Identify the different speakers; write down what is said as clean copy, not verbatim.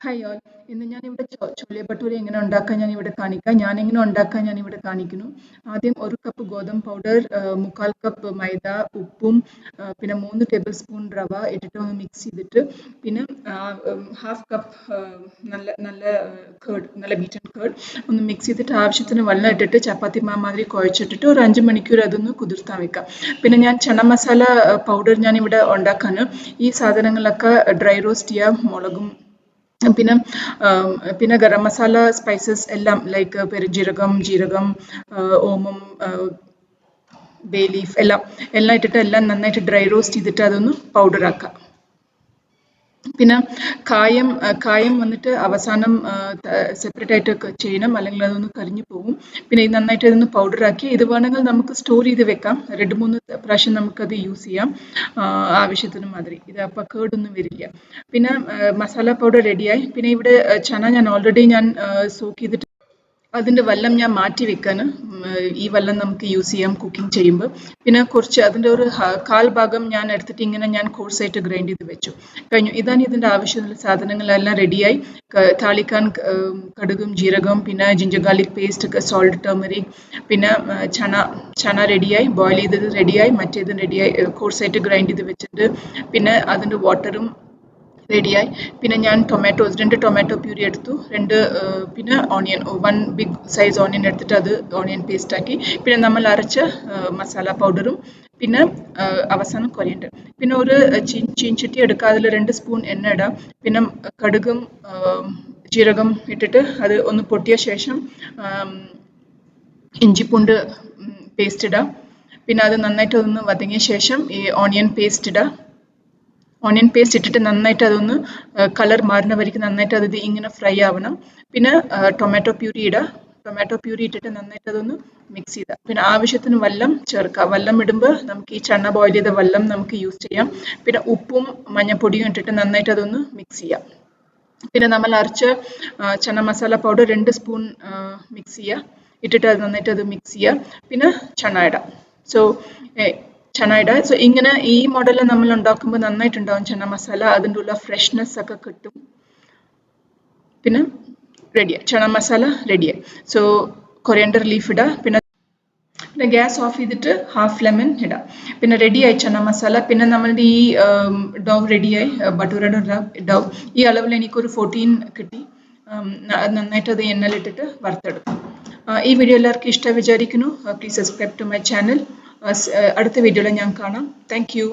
Speaker 1: Hi all. ഇന്ന് ഞാനിവിടെ ചോലെ ഭട്ടൂര എങ്ങനെ ഉണ്ടാക്കാൻ ഞാനിവിടെ കാണിക്കാം. ഞാനെങ്ങനെ ഉണ്ടാക്കാൻ ഞാനിവിടെ കാണിക്കുന്നു. ആദ്യം 1 കപ്പ് ഗോതമ്പ് പൗഡർ, 3/4 കപ്പ് മൈദ, ഉപ്പും പിന്നെ 3 ടേബിൾ സ്പൂൺ റവ ഇട്ടിട്ട് ഒന്ന് മിക്സ് ചെയ്തിട്ട് പിന്നെ 1/2 കപ്പ് നല്ല നല്ല കേർഡ്, നല്ല ബീറ്റൻ കേർഡ് ഒന്ന് മിക്സ് ചെയ്തിട്ട് ആവശ്യത്തിന് വെള്ളം ഇട്ടിട്ട് ചപ്പാത്തി മാതിരി കുഴച്ചിട്ടിട്ട് ഒരു 5 മണിക്കൂർ അതൊന്ന് കുതിർത്താൻ വെക്കാം. പിന്നെ ഞാൻ ചന മസാല പൗഡർ ഞാനിവിടെ ഉണ്ടാക്കാൻ ഈ സാധനങ്ങളൊക്കെ ഡ്രൈ റോസ്റ്റ് ചെയ്യാം. മുളകും പിന്നെ പിന്നെ ഗരം മസാല സ്പൈസസ് എല്ലാം ലൈക്ക് പെരുംജീരകം, ജീരകം, ഓമം, ബേ ലീഫ് എല്ലാം ഇട്ടിട്ട് എല്ലാം നന്നായിട്ട് ഡ്രൈ റോസ്റ്റ് ചെയ്തിട്ട് അതൊന്ന് പൗഡർ ആക്കാം. പിന്നെ കായം വന്നിട്ട് അവസാനം സെപ്പറേറ്റ് ആയിട്ട് ചെയ്യണം, അല്ലെങ്കിൽ അതൊന്ന് കരിഞ്ഞു പോകും. പിന്നെ ഇത് നന്നായിട്ട് ഇതൊന്ന് പൗഡറാക്കി ഇത് വേണമെങ്കിൽ നമുക്ക് സ്റ്റോർ ചെയ്ത് വെക്കാം. 2-3 പ്രാവശ്യം നമുക്കത് യൂസ് ചെയ്യാം ആവശ്യത്തിന് മാതിരി. ഇത് അപ്പോൾ കേടൊന്നും വരില്ല. പിന്നെ മസാല പൗഡർ റെഡിയായി. പിന്നെ ഇവിടെ ചന ഞാൻ ഓൾറെഡി സോക്ക് ചെയ്തിട്ട് അതിൻ്റെ വെള്ളം ഞാൻ മാറ്റി വെക്കാൻ. ഈ വെള്ളം നമുക്ക് യൂസ് ചെയ്യാം കുക്കിംഗ് ചെയ്യുമ്പോൾ. പിന്നെ കുറച്ച് അതിൻ്റെ ഒരു കാൽ ഭാഗം ഞാൻ എടുത്തിട്ട് ഇങ്ങനെ ഞാൻ കോഴ്സായിട്ട് ഗ്രൈൻഡ് ചെയ്ത് വെച്ചു കഴിഞ്ഞു. ഇതാണ് ഇതിൻ്റെ ആവശ്യമുള്ള സാധനങ്ങളെല്ലാം റെഡിയായി. താളിക്കാൻ കടുകും ജീരകവും പിന്നെ ginger garlic paste, salt, turmeric, പിന്നെ ചന റെഡിയായി, ബോയിൽ ചെയ്തത് റെഡിയായി, മറ്റേത് റെഡിയായി, കോഴ്സായിട്ട് ഗ്രൈൻഡ് ചെയ്ത് വെച്ചിട്ട് പിന്നെ അതിൻ്റെ വാട്ടറും റെഡിയായി. പിന്നെ ഞാൻ 2 ടൊമാറ്റോ പ്യൂരി എടുത്തു, പിന്നെ ഓണിയൻ 1 ബിഗ് സൈസ് ഓണിയൻ എടുത്തിട്ട് അത് ഓണിയൻ പേസ്റ്റ് ആക്കി. പിന്നെ നമ്മൾ അരച്ച മസാല പൗഡറും പിന്നെ അവസാനം കൊറിയൻഡർ. പിന്നെ ഒരു ചീൻചട്ടി എടുക്കുക, അതിൽ 2 സ്പൂൺ എണ്ണ ഇടാം. പിന്നെ കടുകും ജീരകം ഇട്ടിട്ട് അത് ഒന്ന് പൊട്ടിയ ശേഷം ഇഞ്ചിപ്പൂണ്ട് പേസ്റ്റ് ഇടാം. പിന്നെ അത് നന്നായിട്ട് ഒന്ന് വതങ്ങിയ ശേഷം ഈ ഓണിയൻ പേസ്റ്റ് ഇടാം. ഓണിയൻ പേസ്റ്റ് ഇട്ടിട്ട് നന്നായിട്ട് അതൊന്ന് കളർ മാറുന്ന വരയ്ക്ക് നന്നായിട്ട് അത് ഇങ്ങനെ ഫ്രൈ ആവണം. പിന്നെ ടൊമാറ്റോ പ്യൂരി ഇടുക. ടൊമാറ്റോ പ്യൂരി ഇട്ടിട്ട് നന്നായിട്ട് അതൊന്ന് മിക്സ് ചെയ്യുക. പിന്നെ ആവശ്യത്തിന് വെള്ളം ചേർക്കുക. വെള്ളം ഇടുമ്പോൾ നമുക്ക് ഈ ചന ബോയിൽ ചെയ്ത വെള്ളം നമുക്ക് യൂസ് ചെയ്യാം. പിന്നെ ഉപ്പും മഞ്ഞൾപ്പൊടിയും ഇട്ടിട്ട് നന്നായിട്ട് അതൊന്ന് മിക്സ് ചെയ്യാം. പിന്നെ നമ്മൾ അരച്ച ചന മസാല പൗഡർ 2 സ്പൂൺ മിക്സ് ചെയ്യുക, ഇട്ടിട്ട് അത് നന്നായിട്ട് അത് മിക്സ് ചെയ്യുക. പിന്നെ ചന ഇടാം. ചന ഇടുക. ഇങ്ങനെ ഈ മോഡലിൽ നമ്മൾ ഉണ്ടാക്കുമ്പോൾ നന്നായിട്ടുണ്ടാവും ചന മസാല. അതിൻ്റെ ഉള്ള ഫ്രഷ്നെസ് ഒക്കെ കിട്ടും. പിന്നെ റെഡിയായി, ചന മസാല റെഡിയായി. കൊറിയൻഡർ ലീഫ് ഇടുക. പിന്നെ ഗ്യാസ് ഓഫ് ചെയ്തിട്ട് ഹാഫ് ലെമൺ ഇടാം. പിന്നെ റെഡിയായി ചന മസാല. പിന്നെ നമ്മളുടെ ഈ ഡവ് റെഡിയായി, ഭട്ടൂരയുടെ ഡവ്. ഈ അളവിൽ എനിക്കൊരു 14 കിട്ടി. നന്നായിട്ട് അത് എണ്ണയിലിട്ടിട്ട് വറുത്തെടുക്കും. ഈ വീഡിയോ എല്ലാവർക്കും ഇഷ്ടമായി വിചാരിക്കുന്നു. Please subscribe to my channel. അടുത്ത വീഡിയോയിൽ ഞാൻ കാണാം. Thank U.